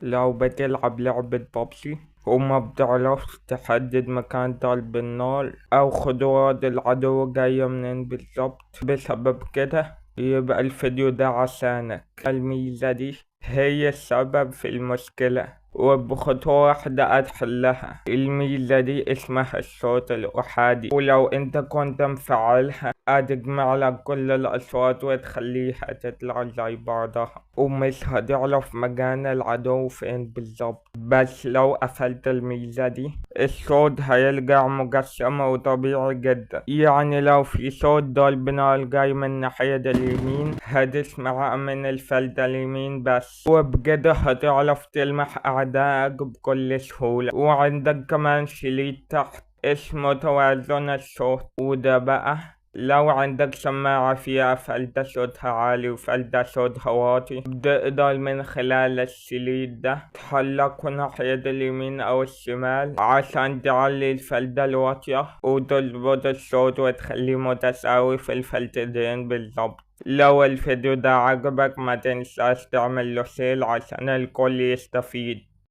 لو بتلعب لعبة ببجي وما بتعرفش تحدد مكان ضرب النار أو خطوات العدو جاية منين بالظبط، بسبب كده يبقى الفيديو ده عشانك. الميزة دي هي السبب في المشكلة، وبخطوة واحدة هتحلها. الميزة دي اسمها الصوت الأحادي، ولو انت كنت مفعلها هتجمع لك كل الأصوات وتخليها تطلع زي بعضها، ومش هتعرف مكان العدو فين بالظبط. بس لو قفلت الميزة دي الصوت هيرجع مجسم وطبيعي جدا. يعني لو في صوت ضرب نار جاي من ناحية اليمين هتسمع من الفلتة اليمين بس، وبكده هتعرف تلمح أعدائك بكل سهولة. وعندك كمان شريط تحت اسمه توازن الصوت، وده بقى لو عندك سماعة فيها فلتة صوتها عالي وفلتة صوتها واطي، بتقدر من خلال الشريط ده تحرك ناحية اليمين أو الشمال عشان تعلي الفلتة الواطية وتظبط الصوت وتخليه متساوي في الفلتتين بالظبط. لو الفيديو ده عجبك ما تنساش تعمل له شير عشان الكل يستفيد.